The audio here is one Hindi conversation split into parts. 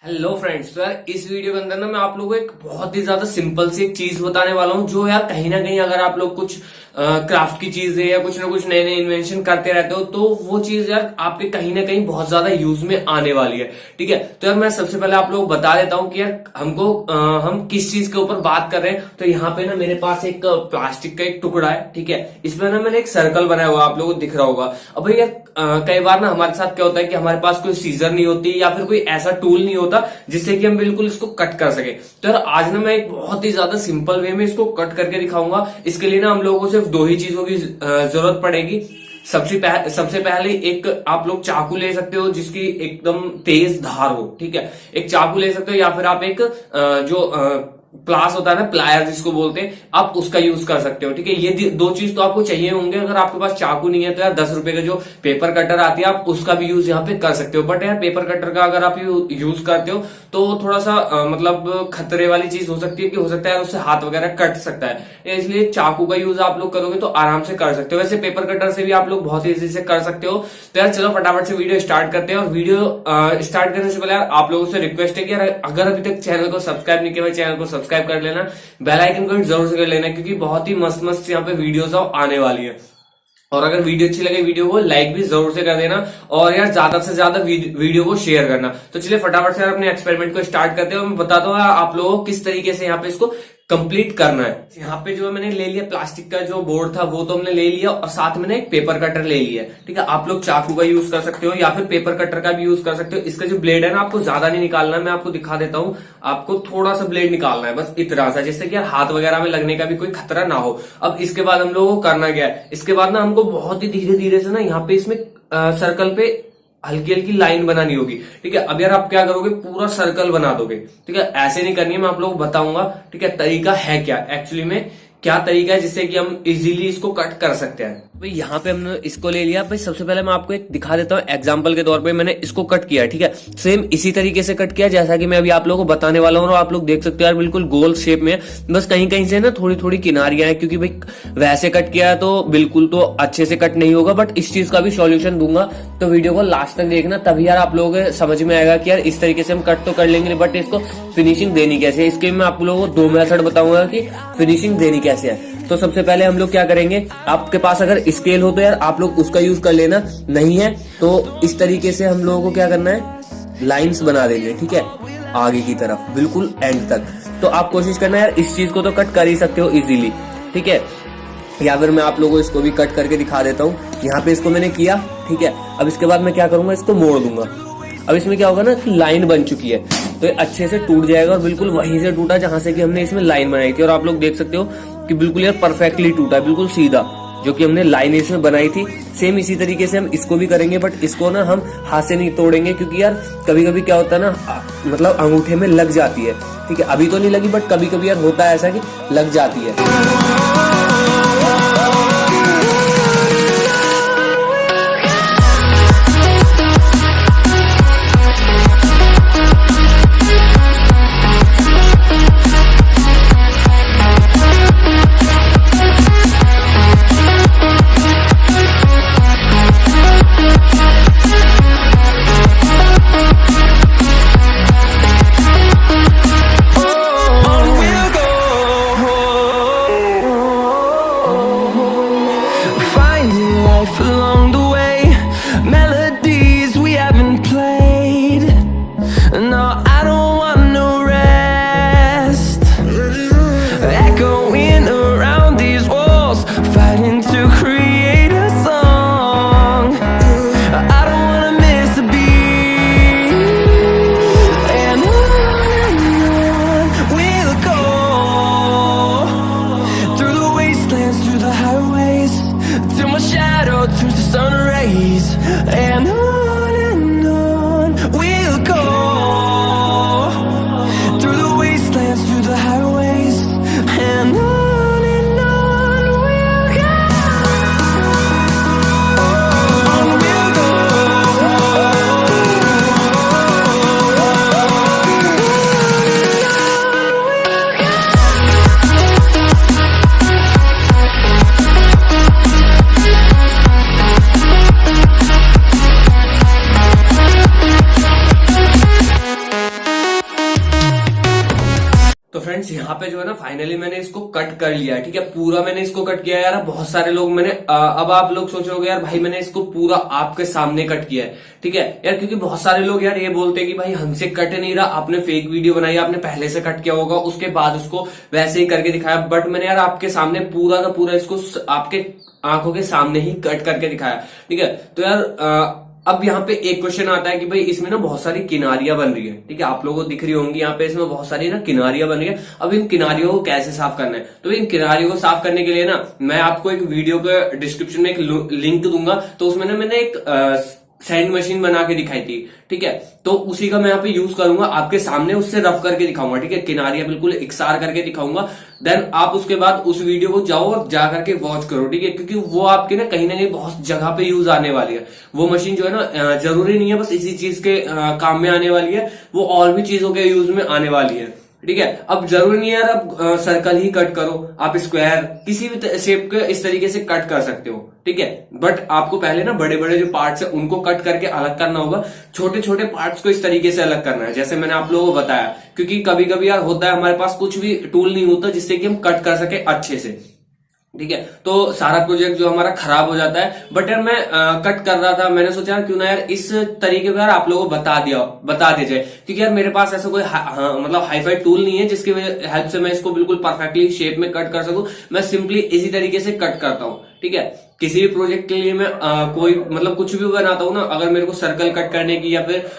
Hello friends. तो यार इस वीडियो के अंदर ना मैं आप लोगों को एक बहुत ही ज्यादा सिंपल सी एक चीज बताने वाला हूँ जो यार कहीं ना कहीं अगर आप लोग कुछ क्राफ्ट की चीजें या कुछ ना कुछ नए नए इन्वेंशन करते रहते हो तो वो चीज यार आपके कहीं ना कहीं बहुत ज्यादा यूज में आने वाली है। ठीक है, तो यार मैं सबसे पहले आप लोगों को बता देता हूँ कि यार हम किस चीज के ऊपर बात कर रहे हैं। तो यहाँ पे ना मेरे पास एक प्लास्टिक का एक टुकड़ा है। ठीक है, इसमें ना मैंने एक सर्कल बनाया हुआ, आप लोगों को दिख रहा होगा। अब भाई यार कई बार ना हमारे साथ क्या होता है कि हमारे पास कोई सीजर नहीं होती या फिर कोई ऐसा टूल नहीं होता जिससे कि हम बिल्कुल इसको कट कर सके। तो यार आज ना मैं एक बहुत ही ज्यादा सिंपल वे में इसको कट करके दिखाऊंगा। इसके लिए ना हम लोगों को सिर्फ दो ही चीजों की जरूरत पड़ेगी। सबसे पहले एक आप लोग चाकू ले सकते हो जिसकी एकदम तेज धार हो। ठीक है, एक चाकू ले सकते हो या फिर आप एक जो प्लास होता है ना, प्लायर जिसको बोलते हैं, आप उसका यूज कर सकते हो। ठीक है, ये दो चीज तो आपको चाहिए होंगे। अगर आपके पास चाकू नहीं है तो यार 10 रुपए का जो पेपर कटर आती है आप उसका भी यूज यहाँ पे कर सकते हो। बट यार पेपर कटर का अगर आप यूज करते हो तो थोड़ा सा मतलब खतरे वाली चीज हो सकती है कि हो सकता है उससे हाथ वगैरह कट सकता है। इसलिए चाकू का यूज आप लोग करोगे तो आराम से कर सकते हो। वैसे पेपर कटर से भी आप लोग बहुत इजी से कर सकते हो। तो यार चलो फटाफट से वीडियो स्टार्ट करते हैं। और वीडियो स्टार्ट करने से पहले यार आप लोगों से रिक्वेस्ट है कि यार अगर अभी तक चैनल को सब्सक्राइब नहीं किया है, चैनल को सब्सक्राइब कर लेना, बेल आइकन को जरूर से कर लेना क्योंकि बहुत ही मस्त मस्त यहाँ पे वीडियोस आने वाली है। और अगर वीडियो अच्छी लगे वीडियो को लाइक भी जरूर से कर देना और यार ज्यादा से ज्यादा वीडियो को शेयर करना। तो चलिए फटाफट से अपने एक्सपेरिमेंट को स्टार्ट करते हैं और मैं बताता हूँ आप लोगों को किस तरीके से यहाँ पे इसको कंप्लीट करना है। यहाँ पे जो मैंने ले लिया प्लास्टिक का जो बोर्ड था वो तो हमने ले लिया और साथ में एक पेपर कटर ले लिया। ठीक है, आप लोग चाकू का यूज कर सकते हो या फिर पेपर कटर का भी यूज कर सकते हो। इसका जो ब्लेड है ना आपको ज्यादा नहीं निकालना है, मैं आपको दिखा देता हूँ। आपको थोड़ा सा ब्लेड निकालना है, बस इतना सा, जिससे कि यार हाथ वगैरह में लगने का भी कोई खतरा ना हो। अब इसके बाद हम लोगों को करना क्या है, इसके बाद ना हमको बहुत ही धीरे धीरे से ना यहाँ पे इसमें सर्कल पे हल्की हल्की लाइन बनानी होगी। ठीक है, अब यार आप क्या करोगे, पूरा सर्कल बना दोगे। ठीक है, ऐसे नहीं करनी है, मैं आप लोगों को बताऊंगा। ठीक है, तरीका है क्या एक्चुअली में, क्या तरीका है जिससे कि हम इजीली इसको कट कर सकते हैं। भाई यहाँ पे हमने इसको ले लिया। भाई सबसे पहले मैं आपको एक दिखा देता हूँ एग्जांपल के तौर पे। मैंने इसको कट किया। ठीक है, सेम इसी तरीके से कट किया जैसा कि मैं अभी आप लोगों को बताने वाला हूँ। और आप लोग देख सकते हो यार बिल्कुल गोल शेप में, बस कहीं कहीं से ना थोड़ी थोड़ी किनारियां हैं क्योंकि भाई वैसे कट किया है तो बिल्कुल तो अच्छे से कट नहीं होगा। बट इस चीज का भी सॉल्यूशन दूंगा, तो वीडियो को लास्ट तक देखना, तभी यार आप लोगों को समझ में आएगा कि यार इस तरीके से हम कट तो कर लेंगे बट इसको फिनिशिंग देनी कैसे है। इसके मैं आप लोगों को दो मेथड बताऊंगा कि फिनिशिंग देनी कैसे है। तो सबसे पहले हम लोग क्या करेंगे, आपके पास अगर स्केल हो तो यार आप लोग उसका यूज कर लेना, नहीं है तो इस तरीके से हम लोगों को क्या करना है, लाइंस बना देंगे। ठीक है, आगे की तरफ बिल्कुल एंड तक। तो आप कोशिश करना यार इस चीज को तो कट कर ही सकते हो इजीली। ठीक है, या फिर मैं आप लोगों को इसको भी कट करके दिखा देता हूँ। यहाँ पे इसको मैंने किया। ठीक है, अब इसके बाद मैं क्या करूंगा, इसको मोड़ दूंगा। अब इसमें क्या होगा ना कि लाइन बन चुकी है तो ये अच्छे से टूट जाएगा और बिल्कुल वहीं से टूटा जहां से कि हमने इसमें लाइन बनाई थी। और आप लोग देख सकते हो कि बिल्कुल यार परफेक्टली टूटा है, बिल्कुल सीधा, जो कि हमने लाइन इसमें बनाई थी। सेम इसी तरीके से हम इसको भी करेंगे बट इसको ना हम हाथ से नहीं तोड़ेंगे क्योंकि यार कभी कभी क्या होता है ना, मतलब अंगूठे में लग जाती है। ठीक है, अभी तो नहीं लगी बट कभी कभी यार होता है ऐसा कि लग जाती है। फ्रेंड्स यहाँ पे जो है ना फाइनली मैंने इसको कट कर लिया है, ठीक है, पूरा मैंने इसको कट किया यार। बहुत सारे लोग मैंने अब आप लोग सोच रहे होगे यार भाई मैंने इसको पूरा आपके सामने कट किया है, ठीक है यार, क्योंकि बहुत सारे लोग यार ये बोलते हैं कि भाई हमसे कट नहीं रहा, आपने फेक वीडियो बनाई, आपने पहले से कट किया होगा उसके बाद उसको वैसे ही करके दिखाया। बट मैंने यार आपके सामने पूरा का पूरा इसको आपके आंखों के सामने ही कट करके दिखाया, ठीक है। तो यार अब यहाँ पे एक क्वेश्चन आता है कि भाई इसमें ना बहुत सारी किनारियां बन रही है, ठीक है, आप लोगों को दिख रही होंगी यहाँ पे, इसमें बहुत सारी ना किनारियां बन रही है। अब इन किनारियों को कैसे साफ करना है, तो इन किनारियों को साफ करने के लिए ना मैं आपको एक वीडियो के डिस्क्रिप्शन में एक लिंक दूंगा, तो उसमें ना मैंने एक सैंड मशीन बना के दिखाई थी, ठीक है, तो उसी का मैं यहाँ पे यूज करूंगा आपके सामने, उससे रफ करके दिखाऊंगा, ठीक है, किनारियां बिल्कुल इकसार करके दिखाऊंगा। देन आप उसके बाद उस वीडियो को जाओ और जा करके वॉच करो, ठीक है, क्योंकि वो आपके ना कहीं बहुत जगह पे यूज आने वाली है। वो मशीन जो है ना जरूरी नहीं है बस इसी चीज के काम में आने वाली है, वो और भी चीजों के यूज में आने वाली है, ठीक है। अब जरूरी नहीं है यार आप सर्कल ही कट करो, आप स्क्वायर किसी भी शेप के इस तरीके से कट कर सकते हो, ठीक है, बट आपको पहले ना बड़े बड़े जो पार्ट्स है उनको कट करके अलग करना होगा, छोटे छोटे पार्ट्स को इस तरीके से अलग करना है, जैसे मैंने आप लोगों को बताया। क्योंकि कभी कभी यार होता है हमारे पास कुछ भी टूल नहीं होता जिससे कि हम कट कर सके अच्छे से, ठीक है, तो सारा प्रोजेक्ट जो हमारा खराब हो जाता है। बट यार मैं कट कर रहा था, मैंने सोचा क्यों ना यार इस तरीके को यार आप लोगों को बता दिया जाए, क्योंकि यार मेरे पास ऐसा कोई मतलब हाईफाई टूल नहीं है जिसकी हेल्प से मैं इसको बिल्कुल परफेक्टली शेप में कट कर सकूं। मैं सिंपली इसी तरीके से कट करता हूं, ठीक है। किसी भी प्रोजेक्ट के लिए मैं कोई मतलब कुछ भी बनाता हूं ना, अगर मेरे को सर्कल कट करने की या फिर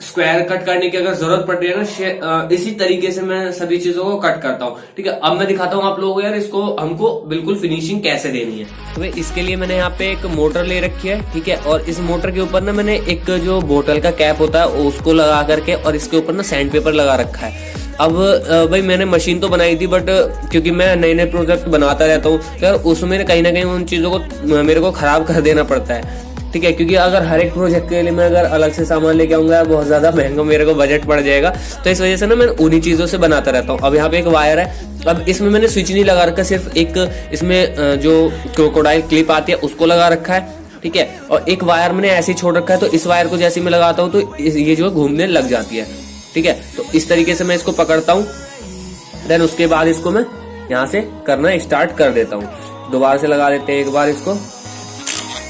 स्क्वायर कट करने की अगर जरूरत पड़ रही है ना, इसी तरीके से मैं सभी चीजों को कट करता हूं, ठीक है। अब मैं दिखाता हूं आप लोगों को यार इसको हमको बिल्कुल फिनिशिंग कैसे देनी है। तो इसके लिए मैंने यहाँ पे एक मोटर ले रखी है, ठीक है, और इस मोटर के ऊपर ना मैंने एक जो बोतल का कैप होता है उसको लगा करके और इसके ऊपर ना सैंड पेपर लगा रखा है। अब भाई मैंने मशीन तो बनाई थी, बट क्योंकि मैं नए नए प्रोजेक्ट बनाता रहता हूँ यार, उसमें कहीं ना कहीं उन चीजों को मेरे को खराब कर देना पड़ता है, ठीक है, क्योंकि अगर हर एक प्रोजेक्ट के लिए मैं अगर अलग से सामान लेके आऊंगा बहुत ज्यादा महंगा मेरे को बजट पड़ जाएगा। तो इस वजह से ना मैं उन्हीं चीजों से बनाता रहता हूँ। अब यहाँ पे एक वायर है, अब इसमें मैंने स्विच नहीं लगा रखा, सिर्फ एक इसमें जो क्रोकोडाइल क्लिप आती है उसको लगा रखा है, ठीक है, और एक वायर मैंने ऐसे ही छोड़ रखा है। तो इस वायर को जैसे मैं लगाता हूँ तो ये जो घूमने लग जाती है, ठीक है। तो इस तरीके से मैं इसको पकड़ता हूँ, देन उसके बाद इसको मैं यहाँ से करना स्टार्ट कर देता हूँ। दोबारा से लगा लेते हैं एक बार इसको,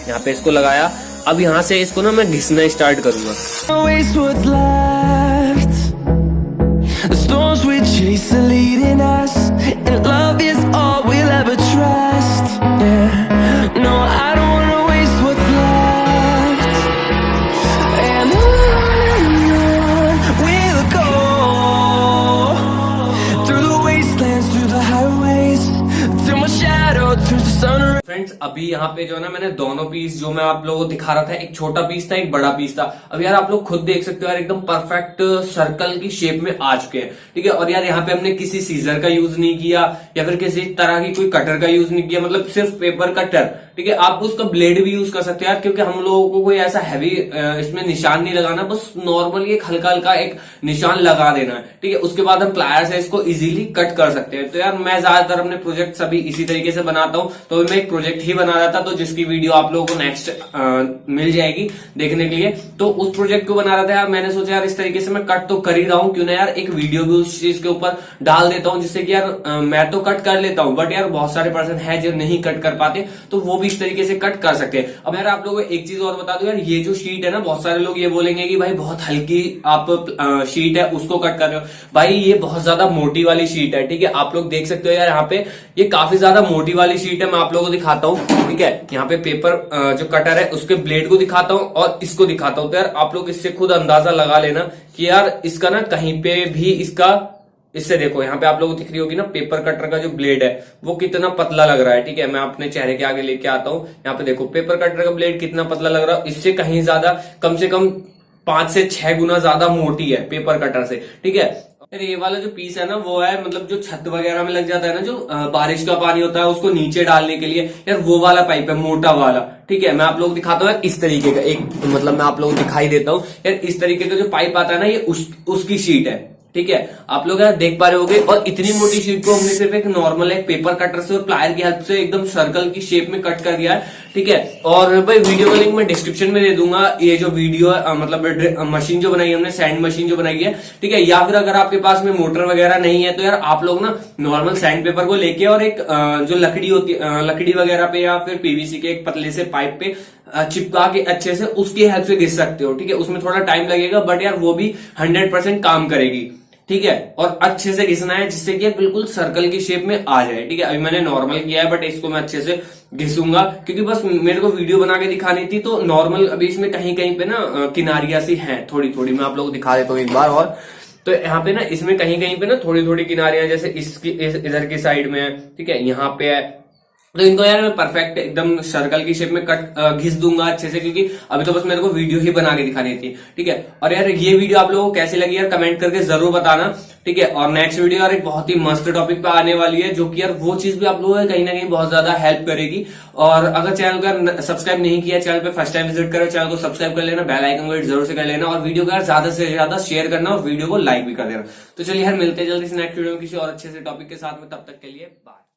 यहाँ पे इसको लगाया। अब यहाँ से इसको ना मैं घिसना स्टार्ट करूंगा। फ्रेंड्स अभी यहाँ पे जो है ना मैंने दोनों पीस जो मैं आप लोगों को दिखा रहा था, एक छोटा पीस था एक बड़ा पीस था। अब यार आप लोग खुद देख सकते हो यार एकदम परफेक्ट सर्कल की शेप में आ चुके हैं, ठीक है। और यार यहाँ पे हमने किसी सीजर का यूज नहीं किया या फिर किसी तरह की कोई कटर का यूज नहीं किया, मतलब सिर्फ पेपर कटर, ठीक है। आप उसका ब्लेड भी यूज कर सकते हो यार, क्योंकि हम लोगों को कोई ऐसा हैवी इसमें निशान नहीं लगाना, बस नॉर्मली एक हल्का हल्का एक निशान लगा देना है, ठीक है। उसके बाद हम प्लायर से इसको इजीली कट कर सकते हैं। तो यार मैं ज्यादातर अपने प्रोजेक्ट सभी इसी तरीके से बनाता हूँ, तो मैं एक प्रोजेक्ट ही बना रहा था, तो जिसकी वीडियो आप लोगों को नेक्स्ट मिल जाएगी देखने के लिए। तो उस प्रोजेक्ट को बना रहा था यार, मैंने सोचा यार इस तरीके से मैं कट तो कर ही रहा हूँ, क्यों ना यार एक वीडियो भी उस चीज के ऊपर डाल देता हूँ, जिससे कि यार मैं तो कट कर लेता हूँ बट यार बहुत सारे पर्सन है जो नहीं कट कर पाते, तो वो भी इस तरीके से कट कर सकते हैं। अब यार आप लोगों को एक चीज और बता दूं यार, ये जो शीट है ना, बहुत सारे लोग ये बोलेंगे कि भाई बहुत हल्की आप शीट है उसको कट कर रहे हो, भाई ये बहुत ज्यादा मोटी वाली शीट है, ठीक है। आप लोग देख सकते हो यार यहाँ पे ये काफी ज्यादा मोटी वाली शीट है, मैं आप लोगों को दिखाता हूँ, ठीक है। यहाँ पे पेपर जो कटर है उसके ब्लेड को दिखाता हूँ और इसको दिखाता हूँ। तो यार आप लोग इससे खुद अंदाजा लगा लेना कि यार इसका ना कहीं पे भी इससे देखो यहाँ पे आप लोगों को दिख रही होगी ना पेपर कटर का जो ब्लेड है वो कितना पतला लग रहा है, ठीक है। मैं अपने चेहरे के आगे लेके आता हूँ, यहाँ पे देखो पेपर कटर का ब्लेड कितना पतला लग रहा है, इससे कहीं ज्यादा कम से कम 5 से 6 गुना ज्यादा मोटी है पेपर कटर से, ठीक है। फिर ये वाला जो पीस है ना वो है मतलब जो छत वगैरह में लग जाता है ना, जो बारिश का पानी होता है उसको नीचे डालने के लिए, यार वो वाला पाइप है मोटा वाला, ठीक है। मैं आप लोग दिखाता हूँ यार इस तरीके का एक मतलब मैं आप लोग दिखाई देता हूँ यार, इस तरीके का जो पाइप आता है ना ये उसकी शीट है, ठीक है, आप लोग यार देख पा रहे होगे। और इतनी मोटी शीट को हमने सिर्फ एक नॉर्मल एक पेपर कटर से और प्लायर की हेल्प से एकदम सर्कल की शेप में कट कर दिया है। ठीक है, और भाई वीडियो का लिंक मैं डिस्क्रिप्शन में दे दूंगा। ये जो वीडियो है मतलब मशीन जो बनाई है हमने, सैंड मशीन जो बनाई है, ठीक है। या फिर अगर आपके पास में मोटर वगैरह नहीं है तो यार आप लोग ना नॉर्मल सैंड पेपर को लेके और एक जो लकड़ी होती है, लकड़ी वगैरह पे या फिर पीवीसी के एक पतले से पाइप पे चिपका के अच्छे से उसकी हेल्प से घिस सकते हो। ठीक है, उसमें थोड़ा टाइम लगेगा बट यार वो भी 100% काम करेगी। ठीक है, और अच्छे से घिसना है जिससे कि बिल्कुल सर्कल की शेप में आ जाए। ठीक है, अभी मैंने नॉर्मल किया है बट इसको मैं अच्छे से घिसूंगा क्योंकि बस मेरे को वीडियो बना के दिखानी थी। तो नॉर्मल अभी इसमें कहीं कहीं पे ना किनारियां सी हैं थोड़ी थोड़ी, मैं आप लोगों को दिखा देता हूँ एक बार और। तो यहाँ पे ना इसमें कहीं कहीं पे ना थोड़ी थोड़ी किनारियां जैसे इसकी इधर की साइड में है। ठीक है, यहाँ पे है, तो इनको यार मैं परफेक्ट एकदम सर्कल की शेप में कट घिस दूंगा अच्छे से, क्योंकि अभी तो बस मेरे को वीडियो ही बना के दिखानी थी। ठीक है, और यार ये वीडियो आप लोगों को कैसी लगी यार कमेंट करके जरूर बताना। ठीक है, और नेक्स्ट वीडियो यार एक बहुत ही मस्त टॉपिक पे आने वाली है जो कि यार वो चीज भी आप लोगों को कहीं ना कहीं बहुत ज्यादा हेल्प करेगी। और अगर चैनल का सब्सक्राइब नहीं किया, चैनल पे फर्स्ट टाइम विजिट करो, चैनल को सब्सक्राइब कर लेना, बेल आइकन को हिट जरूर से कर लेना और वीडियो को यार ज्यादा से ज्यादा शेयर करना और वीडियो को लाइक भी कर देना। तो चलिए यार मिलते हैं जल्दी से नेक्स्ट वीडियो में किसी और अच्छे से टॉपिक के साथ में, तब तक के लिए बाय।